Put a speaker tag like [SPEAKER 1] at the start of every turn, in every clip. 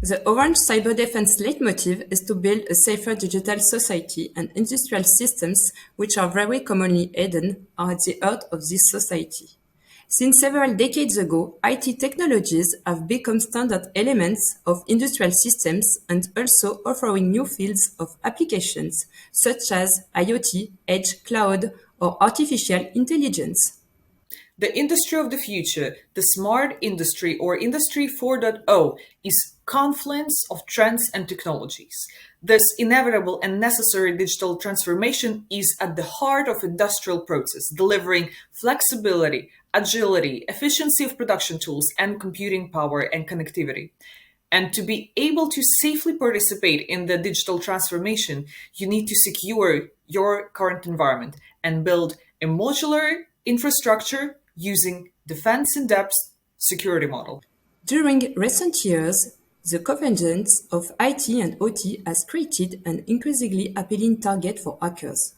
[SPEAKER 1] The Orange Cyber Defense leitmotif is to build a safer digital society, and industrial systems, which are very commonly hidden, are at the heart of this society. Since several decades ago, IT technologies have become standard elements of industrial systems and also offering new fields of applications, such as IoT, edge, cloud, or artificial intelligence.
[SPEAKER 2] The industry of the future, the smart industry or Industry 4.0, is confluence of trends and technologies. This inevitable and necessary digital transformation is at the heart of industrial process, delivering flexibility, agility, efficiency of production tools, and computing power and connectivity. And to be able to safely participate in the digital transformation, you need to secure your current environment and build a modular infrastructure using defense in depth security model.
[SPEAKER 1] During recent years, the convergence of IT and OT has created an increasingly appealing target for hackers.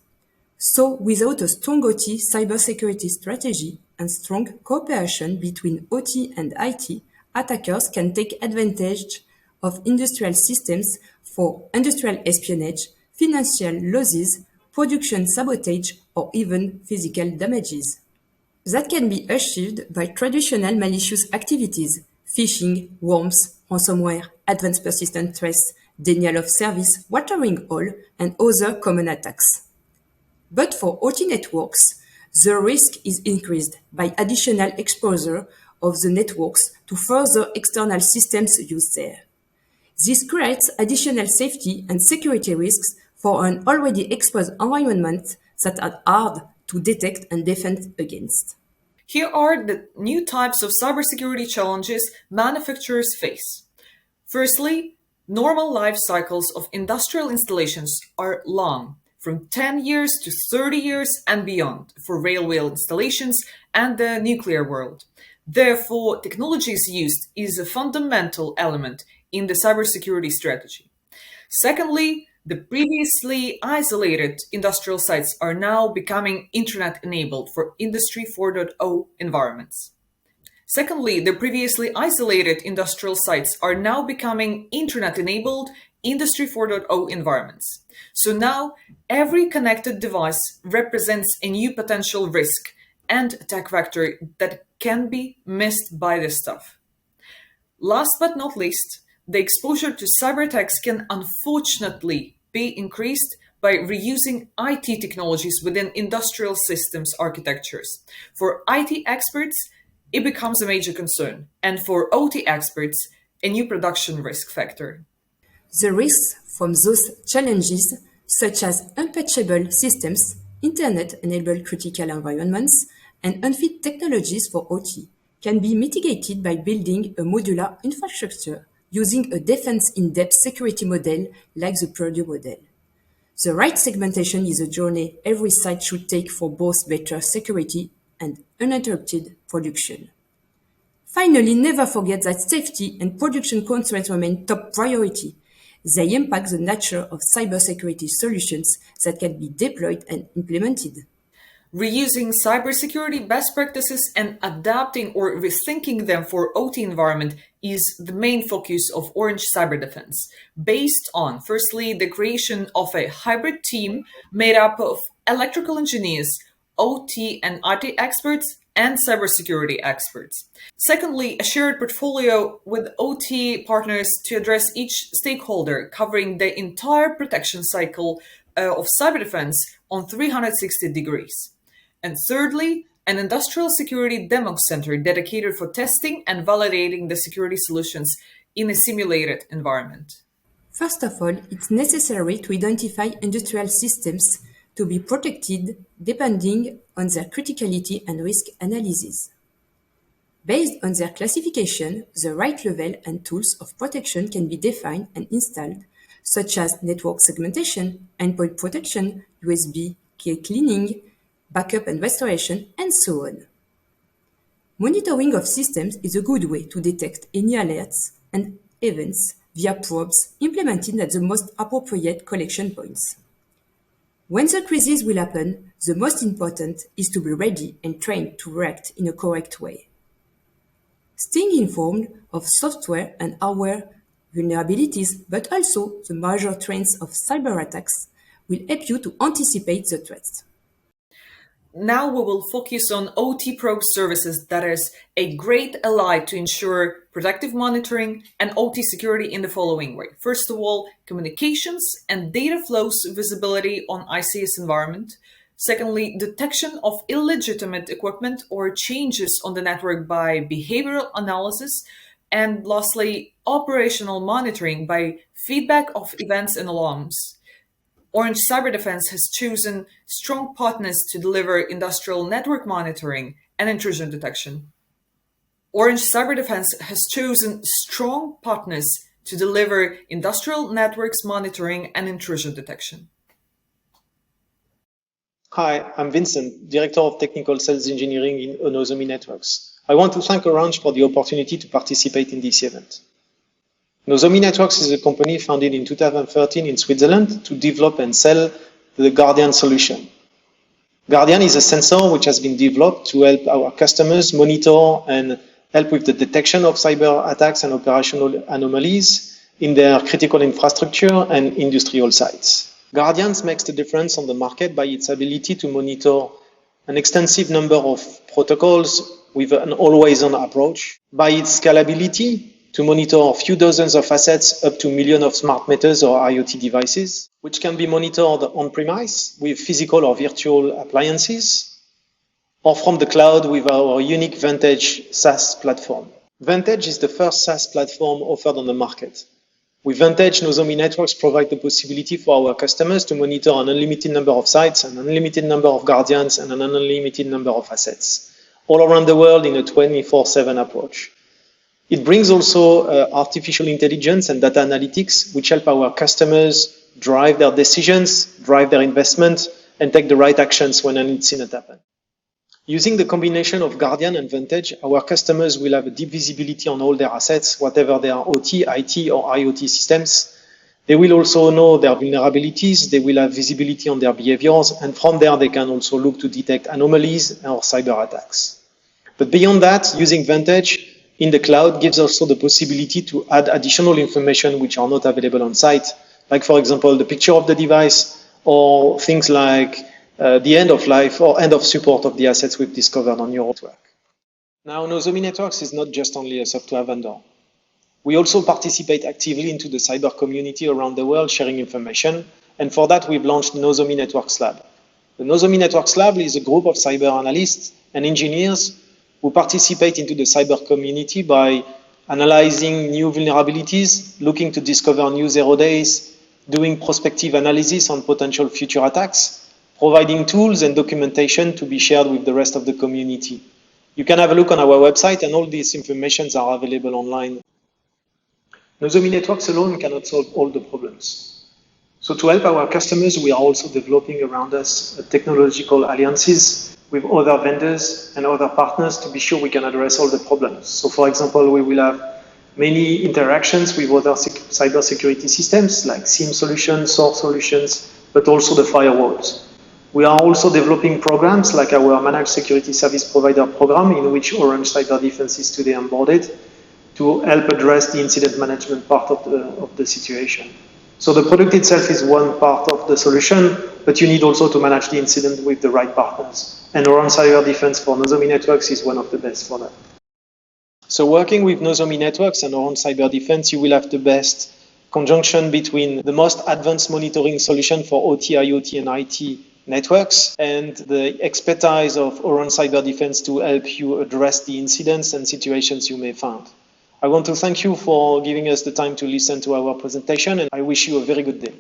[SPEAKER 1] So, without a strong OT cybersecurity strategy and strong cooperation between OT and IT, attackers can take advantage of industrial systems for industrial espionage, financial losses, production sabotage, or even physical damages. That can be achieved by traditional malicious activities: phishing, worms, ransomware, advanced persistent threats, denial of service, watering hole, and other common attacks. But for OT networks, the risk is increased by additional exposure of the networks to further external systems used there. This creates additional safety and security risks for an already exposed environment that are hard to detect and defend against.
[SPEAKER 2] Here are the new types of cybersecurity challenges manufacturers face. Firstly, normal life cycles of industrial installations are long, from 10 years to 30 years and beyond for railway installations and the nuclear world. Therefore, technologies used is a fundamental element in the cybersecurity strategy. Secondly, the previously isolated industrial sites are now becoming internet-enabled for Industry 4.0 environments. Secondly, the previously isolated industrial sites are now becoming internet-enabled Industry 4.0 environments. So now, every connected device represents a new potential risk and attack vector that can be missed by this stuff. Last but not least, the exposure to cyber attacks can unfortunately be increased by reusing IT technologies within industrial systems architectures. For IT experts, it becomes a major concern, and for OT experts, a new production risk factor.
[SPEAKER 1] The risks from those challenges, such as unpatchable systems, internet-enabled critical environments, and unfit technologies for OT, can be mitigated by building a modular infrastructure using a defense-in-depth security model like the Purdue model. The right segmentation is a journey every site should take for both better security and uninterrupted production. Finally, never forget that safety and production constraints remain top priority. They impact the nature of cybersecurity solutions that can be deployed and implemented.
[SPEAKER 2] Reusing cybersecurity best practices and adapting or rethinking them for OT environment is the main focus of Orange Cyber Defense, based on, firstly, the creation of a hybrid team made up of electrical engineers, OT and IT experts, and cybersecurity experts. Secondly, a shared portfolio with OT partners to address each stakeholder, covering the entire protection cycle of cyber defense on 360 degrees. And thirdly, an industrial security demo center dedicated for testing and validating the security solutions in a simulated environment.
[SPEAKER 1] First of all, it's necessary to identify industrial systems to be protected depending on their criticality and risk analysis. Based on their classification, the right level and tools of protection can be defined and installed, such as network segmentation, endpoint protection, USB key cleaning, backup and restoration, and so on. Monitoring of systems is a good way to detect any alerts and events via probes implemented at the most appropriate collection points. When the crisis will happen, the most important is to be ready and trained to react in a correct way. Staying informed of software and hardware Vulnerabilities, but also the major trends of cyber attacks, will help you to anticipate the threats.
[SPEAKER 2] Now we will focus on OT Probe services that is a great ally to ensure productive monitoring and OT security in the following way. First of all, communications and data flows visibility on ICS environment. Secondly, detection of illegitimate equipment or changes on the network by behavioral analysis. And lastly, operational monitoring by feedback of events and alarms. Orange Cyber Defense has chosen strong partners to deliver industrial network monitoring and intrusion detection. Orange Cyber Defense has chosen strong partners to deliver industrial networks monitoring and intrusion detection.
[SPEAKER 3] Hi, I'm Vincent, Director of Technical Sales Engineering in Nozomi Networks. I want to thank Orange for the opportunity to participate in this event. Nozomi Networks is a company founded in 2013 in Switzerland to develop and sell the Guardian solution. Guardian is a sensor which has been developed to help our customers monitor and help with the detection of cyber attacks and operational anomalies in their critical infrastructure and industrial sites. Guardian makes the difference on the market by its ability to monitor an extensive number of protocols with an always-on approach, by its scalability to monitor a few dozens of assets up to millions of smart meters or IoT devices, which can be monitored on-premise with physical or virtual appliances, or from the cloud with our unique Vantage SaaS platform. Vantage is the first SaaS platform offered on the market. With Vantage, Nozomi Networks provide the possibility for our customers to monitor an unlimited number of sites, an unlimited number of Guardians, and an unlimited number of assets, all around the world in a 24/7 approach. It brings also artificial intelligence and data analytics, which help our customers drive their decisions, drive their investment, and take the right actions when an incident happens. Using the combination of Guardian and Vantage, our customers will have a deep visibility on all their assets, whatever they are OT, IT, or IoT systems. They will also know their vulnerabilities, they will have visibility on their behaviors, and from there they can also look to detect anomalies or cyber attacks. But beyond that, using Vantage in the cloud gives also the possibility to add additional information which are not available on site, like for example the picture of the device or things like the end of life or end of support of the assets we've discovered on your network. Now, Nozomi Networks is not just only a software vendor. We also participate actively into the cyber community around the world, sharing information, and for that we've launched Nozomi Networks Lab. The Nozomi Networks Lab is a group of cyber analysts and engineers who participate into the cyber community by analyzing new vulnerabilities, looking to discover new 0 days, doing prospective analysis on potential future attacks, providing tools and documentation to be shared with the rest of the community. You can have a look on our website, and all these informations are available online. Nozomi Networks alone cannot solve all the problems. So to help our customers, we are also developing around us technological alliances with other vendors and other partners to be sure we can address all the problems. So for example, we will have many interactions with other cybersecurity systems like SIEM solutions, SOAR solutions, but also the firewalls. We are also developing programs like our Managed Security Service Provider program, in which Orange Cyber Defense is today onboarded, to help address the incident management part of the situation. So the product itself is one part of the solution, but you need also to manage the incident with the right partners. And Orange Cyber Defense for Nozomi Networks is one of the best for that. So working with Nozomi Networks and Orange Cyber Defense, you will have the best conjunction between the most advanced monitoring solution for OT, IoT, and IT networks and the expertise of Orange Cyber Defense to help you address the incidents and situations you may find. I want to thank you for giving us the time to listen to our presentation, and I wish you a very good day.